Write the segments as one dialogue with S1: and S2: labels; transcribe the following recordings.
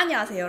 S1: 안녕하세요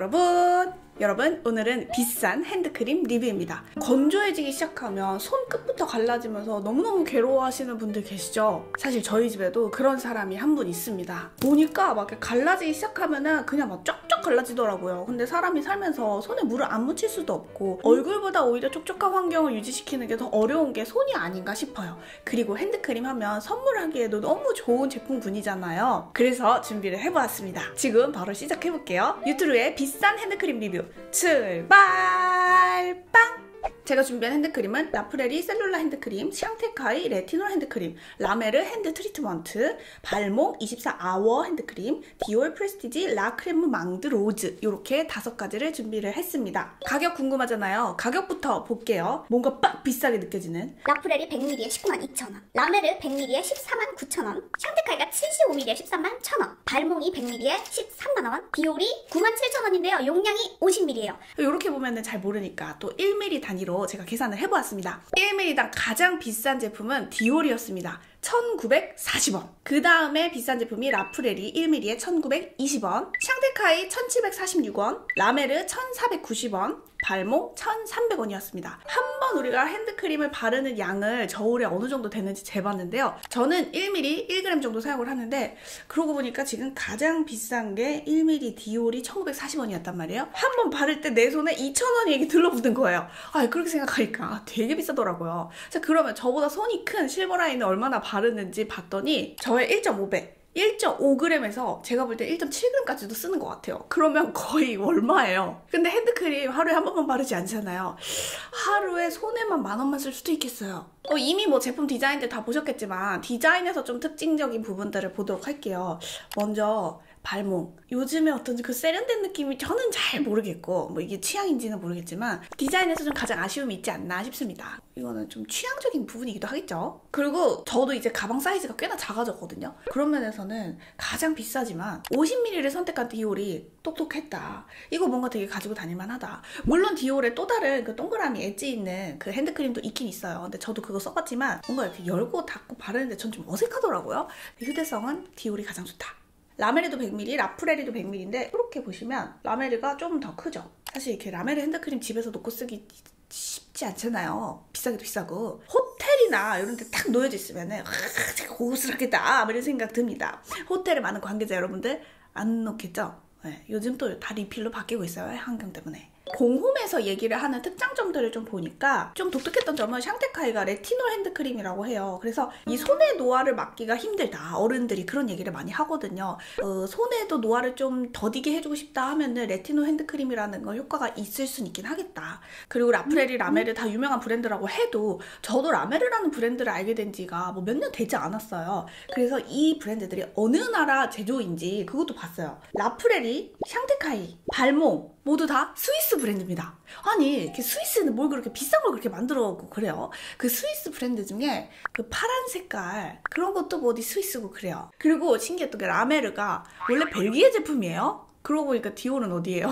S1: 여러분 오늘은 비싼 핸드크림 리뷰입니다. 건조해지기 시작하면 손끝부터 갈라지면서 너무너무 괴로워하시는 분들 계시죠? 사실 저희 집에도 그런 사람이 한 분 있습니다. 보니까 막 갈라지기 시작하면은 그냥 막 쫙쫙 갈라지더라고요. 근데 사람이 살면서 손에 물을 안 묻힐 수도 없고 얼굴보다 오히려 촉촉한 환경을 유지시키는 게 더 어려운 게 손이 아닌가 싶어요. 그리고 핸드크림 하면 선물하기에도 너무 좋은 제품군이잖아요. 그래서 준비를 해보았습니다. 지금 바로 시작해볼게요. 유트루의 비싼 핸드크림 리뷰 출발! 빵! 제가 준비한 핸드크림은 라프레리 셀룰라 핸드크림, 샹테카이 레티놀 핸드크림, 라메르 핸드 트리트먼트, 발몽 24아워 핸드크림, 디올 프레스티지 라크레무 망드 로즈 이렇게 5가지를 준비를 했습니다. 가격 궁금하잖아요. 가격부터 볼게요. 뭔가 빡 비싸게 느껴지는
S2: 라프레리 100ml에 192,000원, 라메르 100ml에 149,000원, 샹테카이가 75ml에 131,000원, 발몽이 100ml에 13만원, 디올이 97,000원인데요. 용량이 50ml예요.
S1: 이렇게 보면은 잘 모르니까 또 1ml 단위로 제가 계산을 해보았습니다. 1ml당 가장 비싼 제품은 디올이었습니다. 1940원. 그 다음에 비싼 제품이 라프레리 1ml에 1920원, 샹테카이 1746원, 라메르 1490원, 발몽 1300원이었습니다. 한번 우리가 핸드크림을 바르는 양을 저울에 어느 정도 되는지 재봤는데요. 저는 1ml 1g 정도 사용을 하는데 그러고 보니까 지금 가장 비싼 게 1ml 디올이 1940원이었단 말이에요. 한 번 바를 때 내 손에 2,000원이 이렇게 들러붙은 거예요. 그렇게 생각하니까 되게 비싸더라고요. 자, 그러면 저보다 손이 큰 실버라인을 얼마나 바르는지 봤더니 저의 1.5배 1.5g에서 제가 볼 때 1.7g까지도 쓰는 것 같아요. 그러면 거의 얼마예요? 근데 핸드크림 하루에 한 번만 바르지 않잖아요. 하루에 손에만 10,000원만 쓸 수도 있겠어요. 이미 뭐 제품 디자인들 다 보셨겠지만 디자인에서 좀 특징적인 부분들을 보도록 할게요. 먼저 발몽. 요즘에 어떤 그 세련된 느낌이 저는 잘 모르겠고 뭐 이게 취향인지는 모르겠지만 디자인에서 좀 가장 아쉬움이 있지 않나 싶습니다. 이거는 좀 취향적인 부분이기도 하겠죠. 그리고 저도 이제 가방 사이즈가 꽤나 작아졌거든요. 그런 면에서는 가장 비싸지만 50ml를 선택한 디올이 똑똑했다. 이거 뭔가 되게 가지고 다닐만하다. 물론 디올에 또 다른 그 동그라미 엣지 있는 그 핸드크림도 있긴 있어요. 근데 저도 그거 써봤지만 뭔가 이렇게 열고 닫고 바르는데 전 좀 어색하더라고요. 휴대성은 디올이 가장 좋다. 라메르도 100ml, 라프레리도 100ml인데 이렇게 보시면 라메르가 좀 더 크죠. 사실 이렇게 라메르 핸드크림 집에서 놓고 쓰기 쉽지 않잖아요. 비싸기도 비싸고. 호텔이나 이런 데 딱 놓여져 있으면은 되게 고급스럽겠다 이런 생각 듭니다. 호텔에 많은 관계자 여러분들 안 놓겠죠? 네, 요즘 또 다 리필로 바뀌고 있어요. 환경 때문에. 공홈에서 얘기를 하는 특장점들을 좀 보니까 좀 독특했던 점은 샹테카이가 레티놀 핸드크림이라고 해요. 그래서 이 손의 노화를 막기가 힘들다. 어른들이 그런 얘기를 많이 하거든요. 손에도 노화를 좀 더디게 해주고 싶다 하면은 레티놀 핸드크림이라는 건 효과가 있을 순 있긴 하겠다. 그리고 라프레리, 라메르 다 유명한 브랜드라고 해도 저도 라메르라는 브랜드를 알게 된 지가 뭐 몇 년 되지 않았어요. 그래서 이 브랜드들이 어느 나라 제조인지 그것도 봤어요. 라프레리, 샹테카이, 발몽 모두 다 스위스 브랜드입니다. 아니 이렇게 스위스는 뭘 그렇게 비싼 걸 그렇게 만들어오고 그래요? 그 스위스 브랜드 중에 그 파란 색깔 그런 것도 뭐 어디 스위스고 그래요. 그리고 신기했던 게 라메르가 원래 벨기에 제품이에요? 그러고 보니까 디올은 어디예요?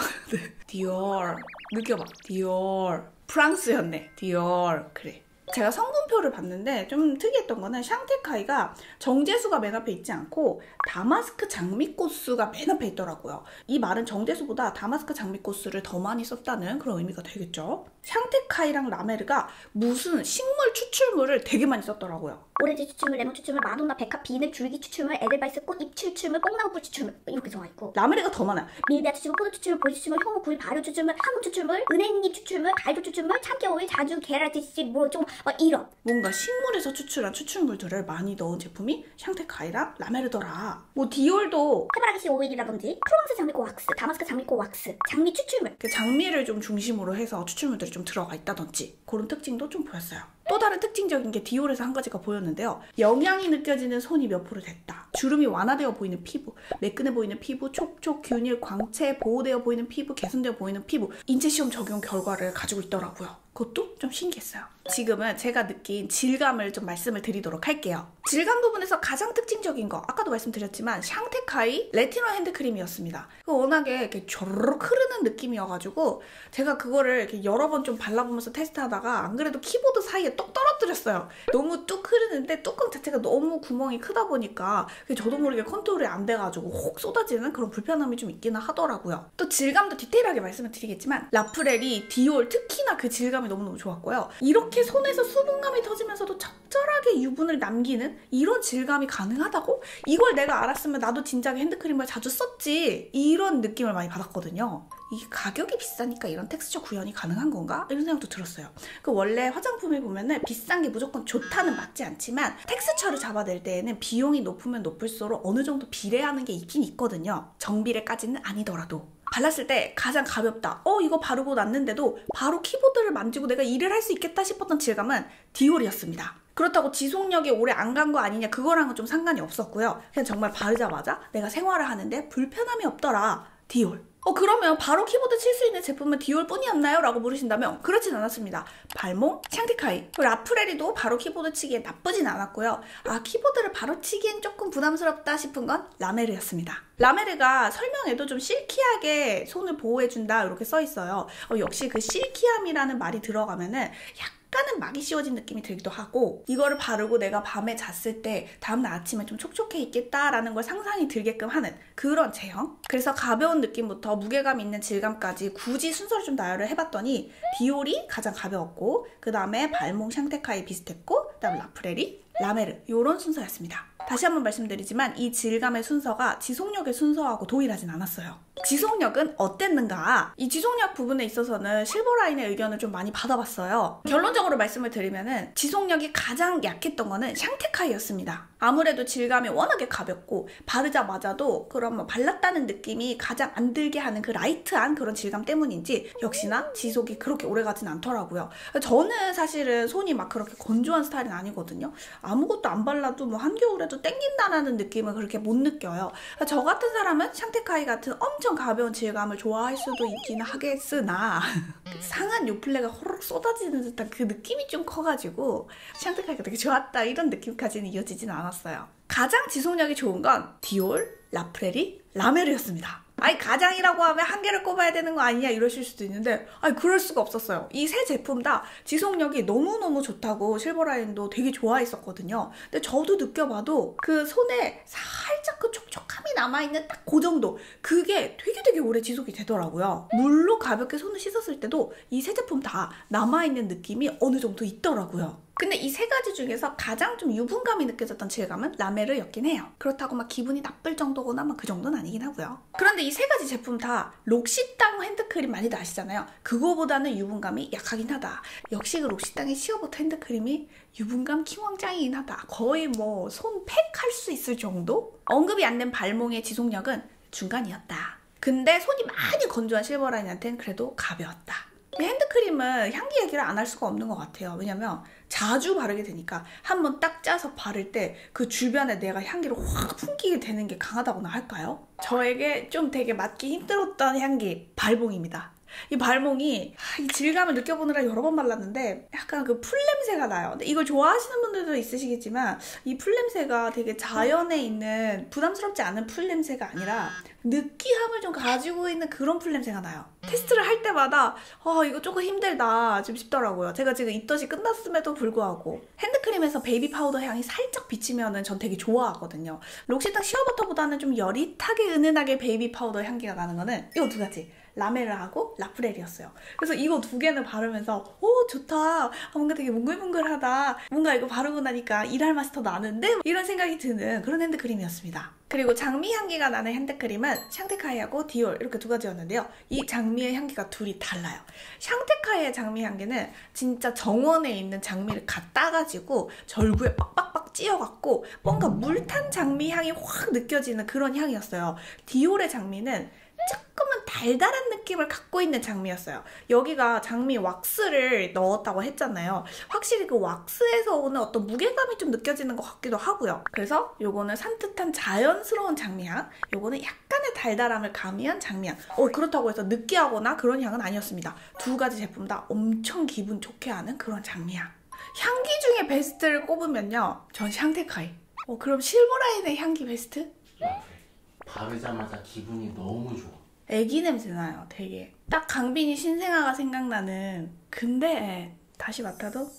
S1: 디올 느껴봐. 디올 프랑스였네. 디올 그래. 제가 성분표를 봤는데 좀 특이했던 거는 샹테카이가 정제수가 맨 앞에 있지 않고 다마스크 장미꽃수가 맨 앞에 있더라고요. 이 말은 정제수보다 다마스크 장미꽃수를 더 많이 썼다는 그런 의미가 되겠죠. 샹테카이랑 라메르가 무슨 식물 추출물을 되게 많이 썼더라고요.
S2: 오렌지 추출물, 레몬 추출물, 마돈나, 백합, 비늘, 줄기 추출물, 에델바이스 꽃잎 추출물, 뽕나무꿀 추출물 이렇게 들어가 있고
S1: 라메르가 더 많아요.
S2: 밀베아 추출물, 포도 추출물, 보리 추출물, 효모, 굴, 발효 추출물, 항문 추출물, 은행잎 추출물, 갈도 추출물, 참깨 오일, 자주, 게라티씨 뭐 좀 이런
S1: 뭔가 식물에서 추출한 추출물들을 많이 넣은 제품이 샹테카이랑 라메르더라. 뭐 디올도
S2: 해바라기씨 오일이라든지 프로방스 장미꽃 왁스, 다마스크 장미꽃 왁스, 장미 추출물
S1: 장미를 좀 중심으로 해서 추출물들이 좀 들어가 있다든지 그런 특징도 좀 보였어요. 또 다른 특징적인 게 디올에서 한 가지가 보였는데요. 영양이 느껴지는 손이 몇 프로 됐다. 주름이 완화되어 보이는 피부, 매끈해 보이는 피부, 촉촉, 균일, 광채, 보호되어 보이는 피부, 개선되어 보이는 피부 인체시험 적용 결과를 가지고 있더라고요. 그것도 좀 신기했어요. 지금은 제가 느낀 질감을 좀 말씀을 드리도록 할게요. 질감 부분에서 가장 특징적인 거 아까도 말씀드렸지만 샹테카이 레티놀 핸드크림이었습니다. 워낙에 이렇게 조르륵 흐르는 느낌이어가지고 제가 그거를 이렇게 여러 번 좀 발라보면서 테스트하다가 안 그래도 키보드 사이에 똑 떨어뜨렸어요. 너무 뚝 흐르는데 뚜껑 자체가 너무 구멍이 크다 보니까 저도 모르게 컨트롤이 안 돼가지고 혹 쏟아지는 그런 불편함이 좀 있기는 하더라고요. 또 질감도 디테일하게 말씀을 드리겠지만 라프렐이 디올 특히나 그 질감이 너무너무 좋았고요. 이렇게 손에서 수분감이 터지면서도 적절하게 유분을 남기는 이런 질감이 가능하다고? 이걸 내가 알았으면 나도 진작에 핸드크림을 자주 썼지, 이런 느낌을 많이 받았거든요. 이 가격이 비싸니까 이런 텍스처 구현이 가능한 건가? 이런 생각도 들었어요. 원래 화장품에 보면은 비싼 게 무조건 좋다는 맞지 않지만 텍스처를 잡아낼 때에는 비용이 높으면 높을수록 어느 정도 비례하는 게 있긴 있거든요. 정비례까지는 아니더라도. 발랐을 때 가장 가볍다. 이거 바르고 났는데도 바로 키보드를 만지고 내가 일을 할 수 있겠다 싶었던 질감은 디올이었습니다. 그렇다고 지속력이 오래 안 간 거 아니냐, 그거랑은 좀 상관이 없었고요. 그냥 정말 바르자마자 내가 생활을 하는데 불편함이 없더라. 디올. 그러면 바로 키보드 칠 수 있는 제품은 디올 뿐이었나요? 라고 물으신다면 그렇진 않았습니다. 발몽, 샹티카이, 라프렐이도 바로 키보드 치기에 나쁘진 않았고요. 키보드를 바로 치기엔 조금 부담스럽다 싶은 건 라메르였습니다. 라메르가 설명에도 좀 실키하게 손을 보호해준다 이렇게 써있어요. 역시 그 실키함이라는 말이 들어가면은 약간은 막이 씌워진 느낌이 들기도 하고, 이거를 바르고 내가 밤에 잤을 때 다음날 아침에 좀 촉촉해 있겠다라는 걸 상상이 들게끔 하는 그런 제형. 그래서 가벼운 느낌부터 무게감 있는 질감까지 굳이 순서를 좀 나열을 해봤더니 디올이 가장 가벼웠고, 그 다음에 발몽, 샹테카이 비슷했고, 그 다음에 라프렐이, 라메르, 이런 순서였습니다. 다시 한번 말씀드리지만 이 질감의 순서가 지속력의 순서하고 동일하진 않았어요. 지속력은 어땠는가? 이 지속력 부분에 있어서는 실버라인의 의견을 좀 많이 받아봤어요. 결론적으로 말씀을 드리면은 지속력이 가장 약했던 거는 샹테카이였습니다. 아무래도 질감이 워낙에 가볍고 바르자마자도 그런 발랐다는 느낌이 가장 안 들게 하는 그 라이트한 그런 질감 때문인지 역시나 지속이 그렇게 오래 가진 않더라고요. 저는 사실은 손이 막 그렇게 건조한 스타일은 아니거든요. 아무것도 안 발라도 뭐 한겨울에도 땡긴다라는 느낌을 그렇게 못 느껴요. 저 같은 사람은 샹테카이 같은 엄청 가벼운 질감을 좋아할 수도 있긴 하겠으나 상한 요플레가 호로록 쏟아지는 듯한 그 느낌이 좀 커가지고 샹테카이가 되게 좋았다 이런 느낌까지는 이어지진 않았어요. 가장 지속력이 좋은 건 디올, 라프렐이, 라메르였습니다. 가장이라고 하면 한 개를 꼽아야 되는 거 아니냐 이러실 수도 있는데 그럴 수가 없었어요. 이 세 제품 다 지속력이 너무너무 좋다고 실버라인도 되게 좋아했었거든요. 근데 저도 느껴봐도 그 손에 살짝 그 촉촉함이 남아있는 딱 그 정도, 그게 되게 오래 지속이 되더라고요. 물로 가볍게 손을 씻었을 때도 이 세 제품 다 남아있는 느낌이 어느 정도 있더라고요. 근데 이 세 가지 중에서 가장 좀 유분감이 느껴졌던 질감은 라메르였긴 해요. 그렇다고 막 기분이 나쁠 정도거나 막 그 정도는 아니긴 하고요. 그런데 이 세 가지 제품 다 록시땅 핸드크림 많이들 아시잖아요. 그거보다는 유분감이 약하긴 하다. 역시 그 록시땅의 시어버터 핸드크림이 유분감 킹왕짱이긴 하다. 거의 뭐 손 팩 할 수 있을 정도? 언급이 안 된 발몽의 지속력은 중간이었다. 근데 손이 많이 건조한 실버라인한테는 그래도 가벼웠다. 이 핸드크림은 향기 얘기를 안 할 수가 없는 것 같아요. 왜냐면 자주 바르게 되니까 한번 딱 짜서 바를 때 그 주변에 내가 향기를 확 풍기게 되는 게 강하다고나 할까요? 저에게 좀 되게 맡기 힘들었던 향기, 발몽입니다. 이 발몽이 이 질감을 느껴보느라 여러 번 발랐는데 약간 그 풀냄새가 나요. 근데 이걸 좋아하시는 분들도 있으시겠지만 이 풀냄새가 되게 자연에 있는 부담스럽지 않은 풀냄새가 아니라 느끼함을 좀 가지고 있는 그런 풀냄새가 나요. 테스트를 할 때마다 이거 조금 힘들다 좀 싶더라고요. 제가 지금 입덧이 끝났음에도 불구하고 핸드크림에서 베이비 파우더 향이 살짝 비치면은 전 되게 좋아하거든요. 록시땅 시어버터보다는 좀 여릿하게 은은하게 베이비 파우더 향기가 나는 거는 이거 두 가지, 라메르하고 라프렐이었어요. 그래서 이거 두 개는 바르면서 좋다, 뭔가 되게 몽글몽글하다, 뭔가 이거 바르고 나니까 일할 맛이 더 나는데 이런 생각이 드는 그런 핸드크림이었습니다. 그리고 장미 향기가 나는 핸드크림은 샹테카이하고 디올 이렇게 두 가지였는데요. 이 장미의 향기가 둘이 달라요. 샹테카이의 장미 향기는 진짜 정원에 있는 장미를 갖다가지고 절구에 빡빡빡 찧어갖고 뭔가 물탄 장미 향이 확 느껴지는 그런 향이었어요. 디올의 장미는 조금은 달달한 느낌을 갖고 있는 장미였어요. 여기가 장미 왁스를 넣었다고 했잖아요. 확실히 그 왁스에서 오는 어떤 무게감이 좀 느껴지는 것 같기도 하고요. 그래서 요거는 산뜻한 자연스러운 장미향, 요거는 약간의 달달함을 가미한 장미향. 그렇다고 해서 느끼하거나 그런 향은 아니었습니다. 두 가지 제품 다 엄청 기분 좋게 하는 그런 장미향. 향기 중에 베스트를 꼽으면요, 전 샹테카이. 그럼 실버라인의 향기 베스트?
S3: 바르자마자 기분이 너무 좋아.
S1: 애기 냄새 나요, 되게. 딱 강빈이 신생아가 생각나는. 근데 다시 맡아도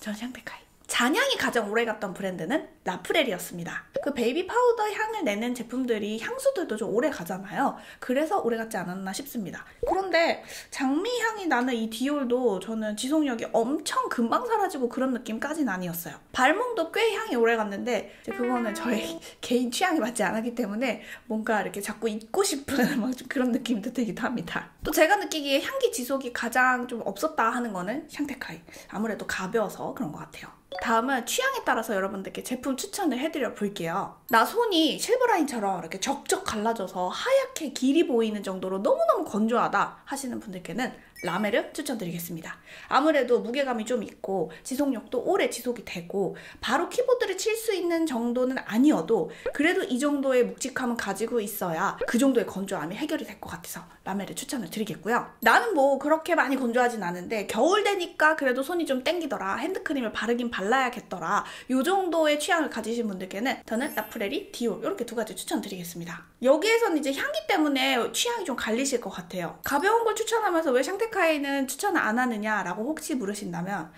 S1: 전 샹테카이. 잔향이 가장 오래갔던 브랜드는 라프렐이었습니다. 그 베이비 파우더 향을 내는 제품들이 향수들도 좀 오래 가잖아요. 그래서 오래 갔지 않았나 싶습니다. 그런데 장미 향이 나는 이 디올도 저는 지속력이 엄청 금방 사라지고 그런 느낌까지는 아니었어요. 발몽도 꽤 향이 오래 갔는데 그거는 저의 개인 취향이 맞지 않았기 때문에 뭔가 이렇게 자꾸 잊고 싶은 막 좀 그런 느낌도 들기도 합니다. 또 제가 느끼기에 향기 지속이 가장 좀 없었다 하는 거는 샹테카이. 아무래도 가벼워서 그런 것 같아요. 다음은 취향에 따라서 여러분들께 제품 추천을 해드려 볼게요. 나 손이 실버라인처럼 이렇게 적적 갈라져서 하얗게 길이 보이는 정도로 너무너무 건조하다 하시는 분들께는 라메르 추천드리겠습니다. 아무래도 무게감이 좀 있고 지속력도 오래 지속이 되고 바로 키보드를 칠 수 있는 정도는 아니어도 그래도 이 정도의 묵직함은 가지고 있어야 그 정도의 건조함이 해결이 될 것 같아서 라메르 추천을 드리겠고요. 나는 뭐 그렇게 많이 건조하진 않은데 겨울 되니까 그래도 손이 좀 땡기더라, 핸드크림을 바르긴 발라야겠더라, 이 정도의 취향을 가지신 분들께는 저는 라프렐이 디올 이렇게 두 가지 추천드리겠습니다. 여기에서는 이제 향기 때문에 취향이 좀 갈리실 것 같아요. 가벼운 걸 추천하면서 왜 샹테카이는 추천을 안 하느냐라고 혹시 물으신다면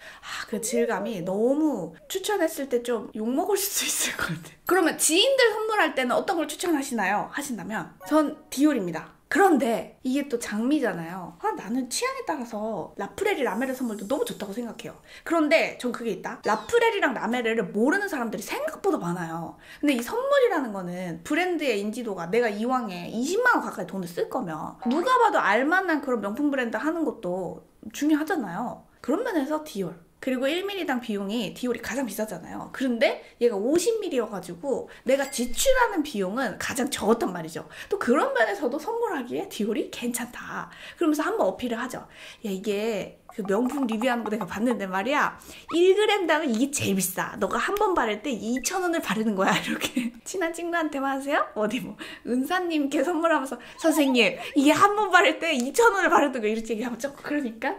S1: 그 질감이 너무 추천했을 때 좀 욕먹을 수도 있을 것 같아요. 그러면 지인들 선물할 때는 어떤 걸 추천하시나요? 하신다면 전 디올입니다. 그런데 이게 또 장미잖아요. 나는 취향에 따라서 라프렐이 라메르 선물도 너무 좋다고 생각해요. 그런데 전 그게 있다. 라프렐이랑 라메르를 모르는 사람들이 생각보다 많아요. 근데 이 선물이라는 거는 브랜드의 인지도가 내가 이왕에 20만 원 가까이 돈을 쓸 거면 누가 봐도 알만한 그런 명품 브랜드 하는 것도 중요하잖아요. 그런 면에서 디올. 그리고 1ml당 비용이 디올이 가장 비싸잖아요. 그런데 얘가 50ml여가지고 내가 지출하는 비용은 가장 적었단 말이죠. 또 그런 면에서도 선물하기에 디올이 괜찮다. 그러면서 한번 어필을 하죠. 야, 이게 그 명품 리뷰하는 거 내가 봤는데 말이야, 1g당은 이게 제일 비싸. 너가 한 번 바를 때 2,000원을 바르는 거야. 이렇게 친한 친구한테만 하세요? 어디 뭐 은사님께 선물하면서 선생님 이게 한 번 바를 때 2,000원을 바르는 거 이렇게 얘기하면 조금 그러니까.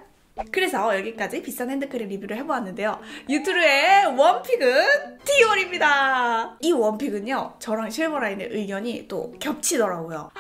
S1: 그래서 여기까지 비싼 핸드크림 리뷰를 해보았는데요. 유트루의 원픽은 디올입니다. 이 원픽은요, 저랑 실버라인의 의견이 또 겹치더라고요.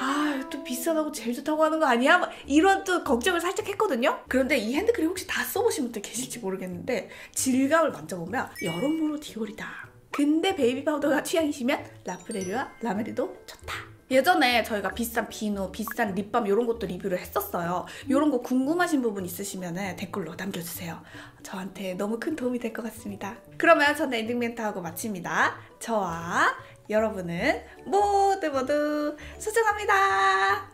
S1: 또 비싸다고 제일 좋다고 하는 거 아니야? 막 이런 또 걱정을 살짝 했거든요. 그런데 이 핸드크림 혹시 다 써보신 분들 계실지 모르겠는데 질감을 만져보면 여러모로 디올이다. 근데 베이비 파우더가 취향이시면 라프렐과 라메르도 좋다. 예전에 저희가 비싼 비누, 비싼 립밤 이런 것도 리뷰를 했었어요. 이런 거 궁금하신 부분 있으시면 댓글로 남겨주세요. 저한테 너무 큰 도움이 될 것 같습니다. 그러면 저는 엔딩 멘트하고 마칩니다. 저와 여러분은 모두 소중합니다.